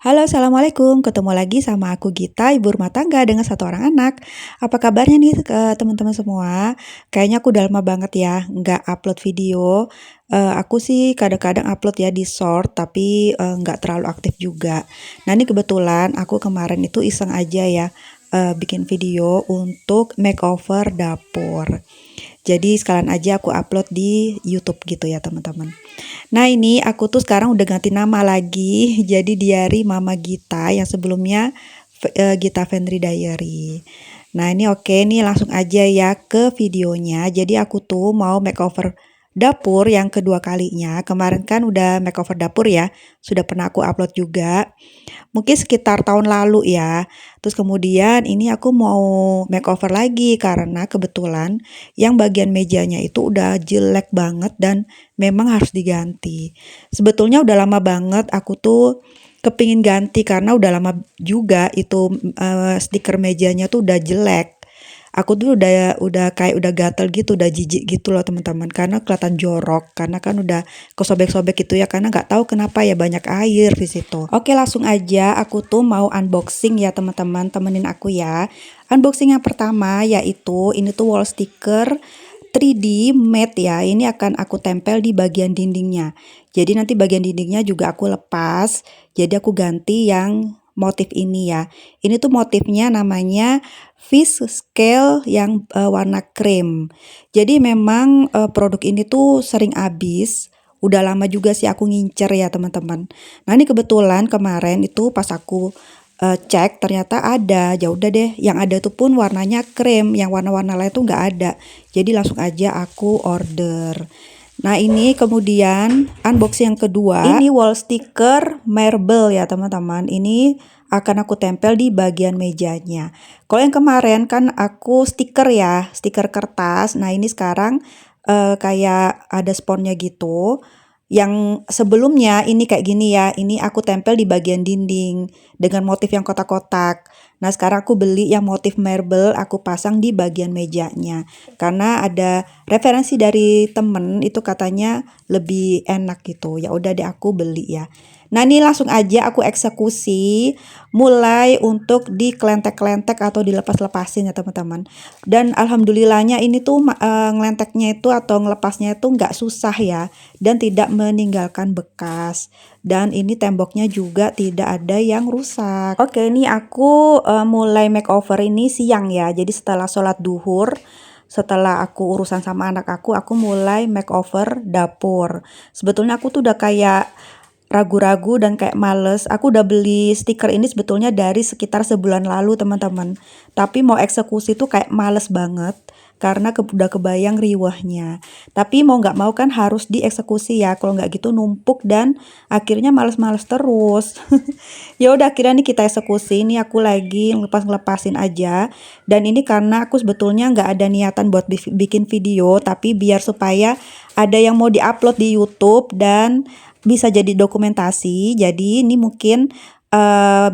Halo, assalamualaikum. Ketemu lagi sama aku Gita, ibu rumah tangga dengan satu orang anak. Apa kabarnya nih ke teman-teman semua? Kayaknya aku udah lama banget ya nggak upload video. Aku sih kadang-kadang upload ya di short, tapi nggak terlalu aktif juga. Nah ini kebetulan aku kemarin itu iseng aja ya bikin video untuk makeover dapur. Jadi sekalian aja aku upload di YouTube gitu ya teman-teman. Nah ini aku tuh sekarang udah ganti nama lagi, jadi Diary Mama Gita yang sebelumnya Gita Fendri Diary. Nah ini oke nih langsung aja ya ke videonya. Jadi aku tuh mau makeover dapur yang kedua kalinya. Kemarin kan udah makeover dapur ya, sudah pernah aku upload juga. Mungkin sekitar tahun lalu ya. Terus kemudian ini aku mau makeover lagi karena kebetulan yang bagian mejanya itu udah jelek banget dan memang harus diganti. Sebetulnya udah lama banget aku tuh kepingin ganti karena udah lama juga itu stiker mejanya tuh udah jelek. Aku tuh udah kayak udah gatel gitu, udah jijik gitu loh teman-teman, karena kelihatan jorok, karena kan udah kesobek-sobek gitu ya, karena nggak tahu kenapa ya banyak air di situ. Oke, langsung aja aku tuh mau unboxing ya teman-teman, temenin aku ya. Unboxing yang pertama yaitu ini tuh wall sticker 3D matte ya. Ini akan aku tempel di bagian dindingnya. Jadi nanti bagian dindingnya juga aku lepas. Jadi aku ganti yang motif ini ya. Ini tuh motifnya namanya fish scale yang warna krem. Jadi memang produk ini tuh sering habis. Udah lama juga sih aku ngincer ya teman-teman. Nah ini kebetulan kemarin itu pas aku cek ternyata ada. Ya udah deh, yang ada tuh pun warnanya krem, yang warna-warna lain tuh nggak ada. Jadi langsung aja aku order. Nah ini kemudian unboxing yang kedua, ini wall sticker marble ya teman-teman. Ini akan aku tempel di bagian mejanya. Kalau yang kemarin kan aku stiker ya, stiker kertas. Nah ini sekarang kayak ada sponnya gitu. Yang sebelumnya ini kayak gini ya, ini aku tempel di bagian dinding dengan motif yang kotak-kotak. Nah sekarang aku beli yang motif marble, aku pasang di bagian mejanya. Karena ada referensi dari temen itu katanya lebih enak gitu. Ya udah deh aku beli ya. Nah ini langsung aja aku eksekusi, mulai untuk dikelentek-kelentek atau dilepas-lepasin ya teman-teman. Dan alhamdulillahnya ini tuh ngelenteknya itu atau ngelepasnya itu nggak susah ya, dan tidak meninggalkan bekas. Dan ini temboknya juga tidak ada yang rusak. Oke, ini aku mulai makeover ini siang ya. Jadi setelah sholat duhur, setelah aku urusan sama anak aku mulai makeover dapur. Sebetulnya aku tuh udah kayak ragu-ragu dan kayak males. Aku udah beli stiker ini sebetulnya dari sekitar sebulan lalu teman-teman. Tapi mau eksekusi tuh kayak males banget karena udah kebayang riwahnya. Tapi mau nggak mau kan harus dieksekusi ya. Kalau nggak gitu numpuk dan akhirnya males-males terus. Ya udah akhirnya nih kita eksekusi. Ini aku lagi ngelepasin aja. Dan ini karena aku sebetulnya nggak ada niatan buat bikin video, tapi biar supaya ada yang mau diupload di YouTube dan bisa jadi dokumentasi. Jadi ini mungkin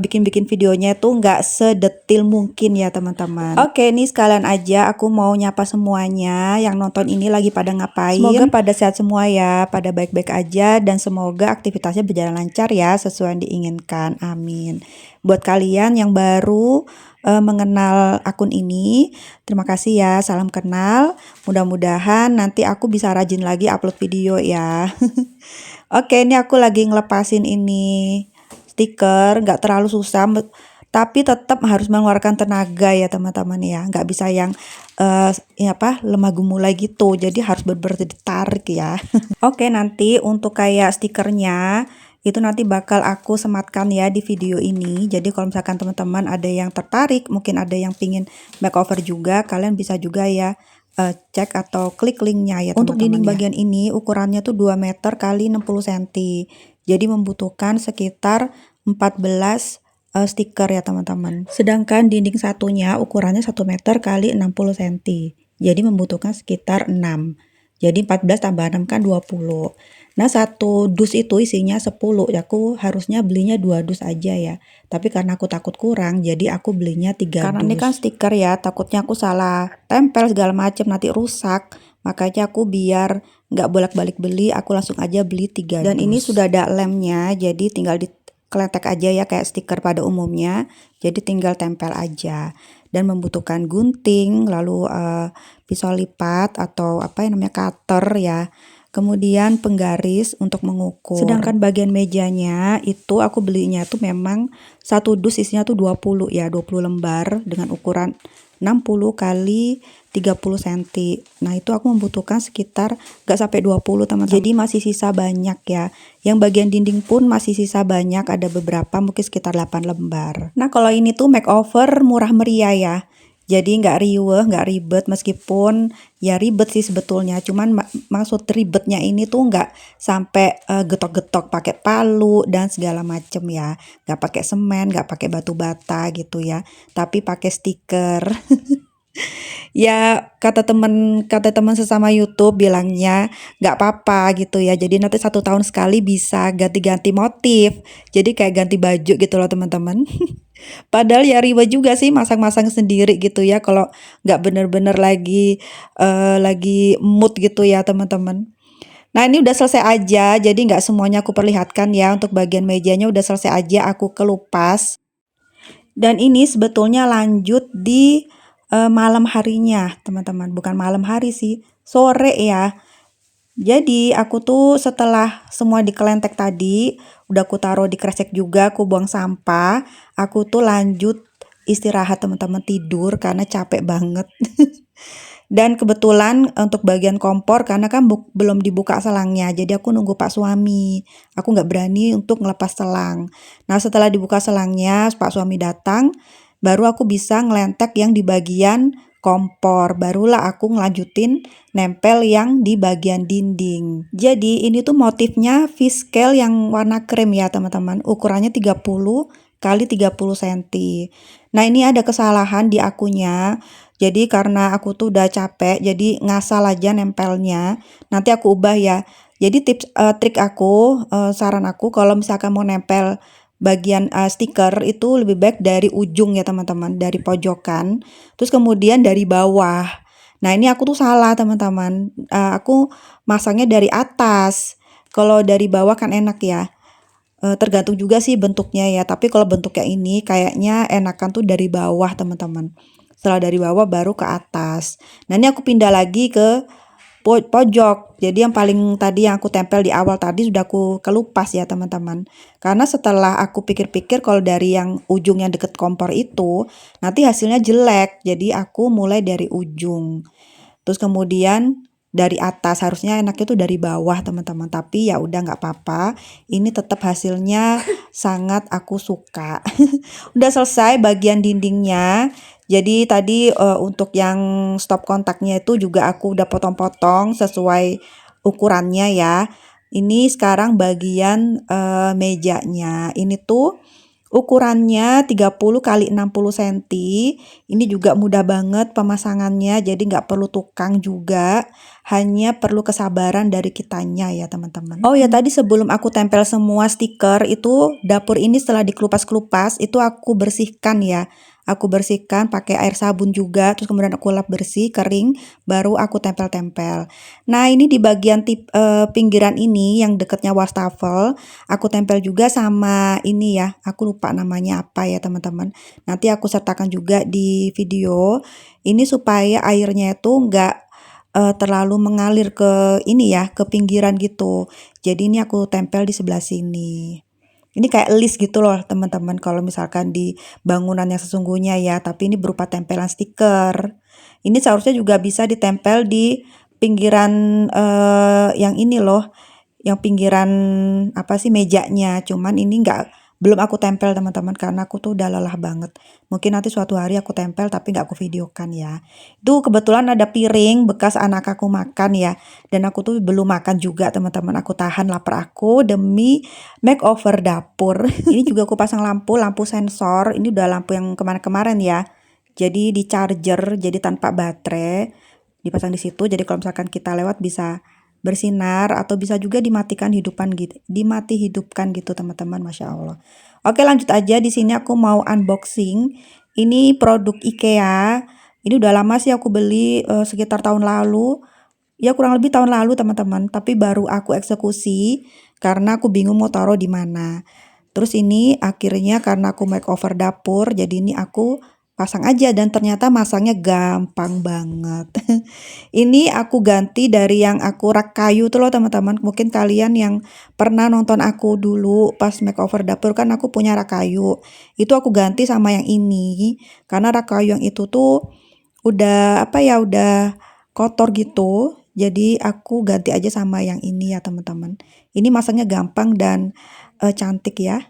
bikin-bikin videonya itu nggak sedetil mungkin ya teman-teman. Oke, ini sekalian aja aku mau nyapa semuanya yang nonton ini lagi pada ngapain. Semoga pada sehat semua ya, pada baik-baik aja, dan semoga aktivitasnya berjalan lancar ya sesuai yang diinginkan. Amin. Buat kalian yang baru mengenal akun ini, terima kasih ya, salam kenal. Mudah-mudahan nanti aku bisa rajin lagi upload video ya. Oke, ini aku lagi ngelepasin ini stiker, nggak terlalu susah, tapi tetap harus mengeluarkan tenaga ya teman-teman ya, nggak bisa yang lemah gemulai gitu, jadi harus benar-benar ditarik ya. Oke, nanti untuk kayak stikernya itu nanti bakal aku sematkan ya di video ini. Jadi kalau misalkan teman-teman ada yang tertarik, mungkin ada yang pingin makeover juga, kalian bisa juga ya cek atau klik linknya ya teman-teman. Untuk dinding bagian ini ukurannya tuh 2 meter kali 60 cm. Jadi membutuhkan sekitar 14 stiker ya teman-teman. Sedangkan dinding satunya ukurannya 1 meter kali 60 cm. Jadi membutuhkan sekitar 6. Jadi 14 tambah 6 kan 20. Nah satu dus itu isinya 10. Aku harusnya belinya 2 dus aja ya. Tapi karena aku takut kurang, jadi aku belinya 3 dus. Karena ini kan stiker ya, takutnya aku salah tempel segala macam nanti rusak. Makanya aku biar nggak bolak-balik beli, aku langsung aja beli 3 dus. Dan ini sudah ada lemnya, jadi tinggal kletek aja ya kayak stiker pada umumnya. Jadi tinggal tempel aja. Dan membutuhkan gunting, lalu pisau lipat atau apa yang namanya cutter ya. Kemudian penggaris untuk mengukur. Sedangkan bagian mejanya itu aku belinya tuh memang satu dus isinya tuh 20 ya, 20 lembar dengan ukuran 60 kali 30 cm. Nah, itu aku membutuhkan sekitar gak sampai 20 teman-teman. Jadi masih sisa banyak ya. Yang bagian dinding pun masih sisa banyak, ada beberapa mungkin sekitar 8 lembar. Nah, kalau ini tuh makeover murah meriah ya. Jadi nggak riweh, nggak ribet, meskipun ya ribet sih sebetulnya. Cuman maksud ribetnya ini tuh nggak sampai getok-getok pakai palu dan segala macem ya. Nggak pakai semen, nggak pakai batu bata gitu ya. Tapi pakai stiker. Ya kata teman sesama YouTube bilangnya nggak apa-apa gitu ya. Jadi nanti 1 tahun sekali bisa ganti-ganti motif. Jadi kayak ganti baju gitu loh teman-teman. Padahal ya ribet juga sih masang-masang sendiri gitu ya kalau nggak bener-bener lagi mood gitu ya teman-teman. Nah, ini udah selesai aja, jadi nggak semuanya aku perlihatkan ya. Untuk bagian mejanya udah selesai aja aku kelupas. Dan ini sebetulnya lanjut di malam harinya teman-teman, bukan malam hari sih, sore ya. Jadi aku tuh setelah semua dikelentek tadi, udah aku taruh di kresek juga, aku buang sampah, aku tuh lanjut istirahat teman-teman, tidur karena capek banget. Dan kebetulan untuk bagian kompor karena kan belum dibuka selangnya, jadi aku nunggu Pak suami. Aku nggak berani untuk ngelepas selang. Nah, setelah dibuka selangnya, Pak suami datang, baru aku bisa ngelentek yang di bagian kompor. Barulah aku ngelanjutin nempel yang di bagian dinding. Jadi ini tuh motifnya V-scale yang warna krem ya teman-teman. Ukurannya 30 kali 30 cm. Nah, ini ada kesalahan di akunya. Jadi karena aku tuh udah capek, jadi ngasal aja nempelnya. Nanti aku ubah ya. Jadi trik aku, saran aku kalau misalkan mau nempel bagian stiker itu lebih baik dari ujung ya teman-teman, dari pojokan. Terus kemudian dari bawah. Nah, ini aku tuh salah teman-teman. Aku masangnya dari atas. Kalau dari bawah kan enak ya. Tergantung juga sih bentuknya ya. Tapi kalau bentuknya ini kayaknya enakan tuh dari bawah teman-teman. Setelah dari bawah baru ke atas. Nah, ini aku pindah lagi ke pojok. Jadi yang paling tadi yang aku tempel di awal tadi sudah aku kelupas ya teman-teman. Karena setelah aku pikir-pikir kalau dari yang ujung yang deket kompor itu nanti hasilnya jelek. Jadi aku mulai dari ujung. Terus kemudian dari atas, harusnya enaknya tuh dari bawah teman-teman, tapi ya udah nggak apa-apa, ini tetap hasilnya sangat aku suka. Udah selesai bagian dindingnya. Jadi tadi untuk yang stop kontaknya itu juga aku udah potong-potong sesuai ukurannya ya. Ini sekarang bagian mejanya. Ini tuh ukurannya 30 kali 60 cm. Ini juga mudah banget pemasangannya, jadi nggak perlu tukang juga, hanya perlu kesabaran dari kitanya ya teman-teman. Oh ya, tadi sebelum aku tempel semua stiker itu, dapur ini setelah dikelupas-kelupas itu aku bersihkan ya. Aku bersihkan pakai air sabun juga, terus kemudian aku lap bersih, kering, baru aku tempel-tempel. Nah, ini di bagian pinggiran ini yang dekatnya wastafel, aku tempel juga sama ini ya, aku lupa namanya apa ya teman-teman. Nanti aku sertakan juga di video. Ini supaya airnya itu nggak terlalu mengalir ke ini ya, ke pinggiran gitu. Jadi ini aku tempel di sebelah sini. Ini kayak list gitu loh teman-teman, kalau misalkan di bangunan yang sesungguhnya ya, tapi ini berupa tempelan stiker. Ini seharusnya juga bisa ditempel di pinggiran yang ini loh, yang pinggiran apa sih mejanya. Cuman ini belum aku tempel teman-teman karena aku tuh udah lelah banget. Mungkin nanti suatu hari aku tempel tapi nggak aku videokan ya. Itu kebetulan ada piring bekas anak aku makan ya. Dan aku tuh belum makan juga teman-teman. Aku tahan lapar aku demi makeover dapur. Ini juga aku pasang lampu sensor. Ini udah lampu yang kemarin-kemarin ya. Jadi di charger, jadi tanpa baterai. Dipasang di situ. Jadi kalau misalkan kita lewat bisa bersinar, atau bisa juga dimati hidupkan gitu teman-teman, Masya Allah. Oke, lanjut aja. Di sini aku mau unboxing. Ini produk IKEA. Ini udah lama sih aku beli, sekitar tahun lalu. Ya kurang lebih tahun lalu teman-teman, tapi baru aku eksekusi karena aku bingung mau taruh di mana. Terus ini akhirnya karena aku makeover dapur, jadi ini aku pasang aja dan ternyata masangnya gampang banget. Ini aku ganti dari yang aku rak kayu tuh loh teman-teman. Mungkin kalian yang pernah nonton aku dulu pas makeover dapur kan aku punya rak kayu. Itu aku ganti sama yang ini karena rak kayu yang itu tuh udah apa ya, udah kotor gitu. Jadi aku ganti aja sama yang ini ya teman-teman. Ini masangnya gampang dan cantik ya.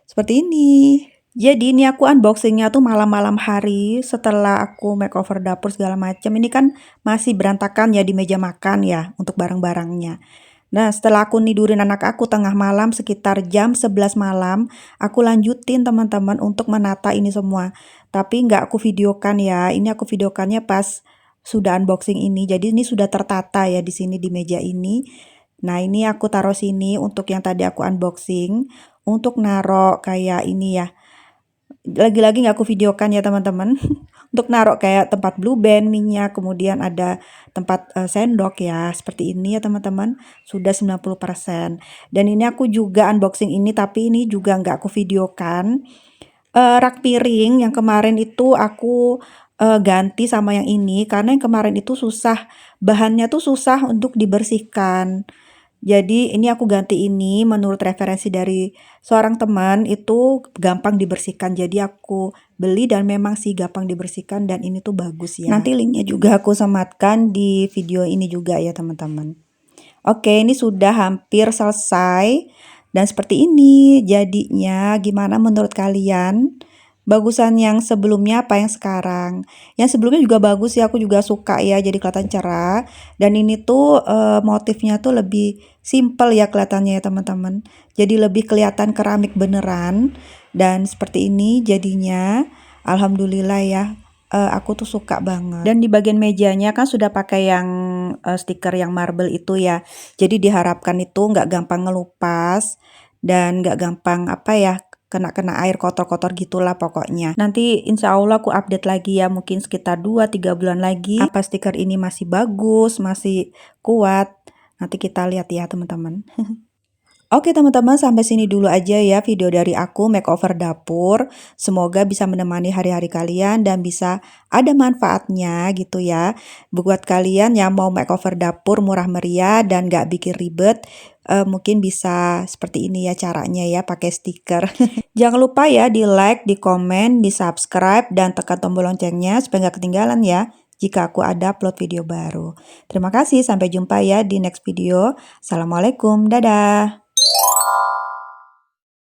Seperti ini. Jadi ini aku unboxingnya tuh malam-malam hari setelah aku makeover dapur segala macam. Ini kan masih berantakan ya di meja makan ya untuk barang-barangnya. Nah, setelah aku nidurin anak aku tengah malam sekitar jam 11 malam, aku lanjutin teman-teman untuk menata ini semua. Tapi nggak aku videokan ya. Ini aku videokannya pas sudah unboxing ini. Jadi ini sudah tertata ya di sini di meja ini. Nah, ini aku taruh sini untuk yang tadi aku unboxing. Untuk naro kayak ini ya. Lagi-lagi nggak aku videokan ya teman-teman. Untuk naruh kayak tempat blue band minyak, kemudian ada tempat sendok ya, seperti ini ya teman-teman. Sudah 90%. Dan ini aku juga unboxing ini, tapi ini juga nggak aku videokan. Rak piring yang kemarin itu aku ganti sama yang ini, karena yang kemarin itu susah, bahannya tuh susah untuk dibersihkan. Jadi ini aku ganti ini menurut referensi dari seorang teman itu gampang dibersihkan. Jadi aku beli dan memang sih gampang dibersihkan dan ini tuh bagus ya. Nanti linknya juga aku sematkan di video ini juga ya teman-teman. Oke, ini sudah hampir selesai dan seperti ini jadinya. Gimana menurut kalian? Bagusan yang sebelumnya apa yang sekarang? Yang sebelumnya juga bagus ya, aku juga suka ya, jadi kelihatan cerah. Dan ini tuh motifnya tuh lebih simple ya kelihatannya ya teman-teman. Jadi lebih kelihatan keramik beneran. Dan seperti ini jadinya, alhamdulillah ya. Aku tuh suka banget. Dan di bagian mejanya kan sudah pakai yang stiker yang marble itu ya. Jadi diharapkan itu nggak gampang ngelupas dan nggak gampang apa ya, kena air kotor-kotor gitulah pokoknya. Nanti insya Allah aku update lagi ya, mungkin sekitar 2-3 bulan lagi. Apa stiker ini masih bagus, masih kuat. Nanti kita lihat ya teman-teman. Oke teman-teman, sampai sini dulu aja ya video dari aku makeover dapur. Semoga bisa menemani hari-hari kalian dan bisa ada manfaatnya gitu ya. Buat kalian yang mau makeover dapur murah meriah dan gak bikin ribet, mungkin bisa seperti ini ya caranya ya, pakai stiker. Jangan lupa ya di like, di komen, di subscribe, dan tekan tombol loncengnya supaya gak ketinggalan ya jika aku ada upload video baru. Terima kasih, sampai jumpa ya di next video. Assalamualaikum, dadah.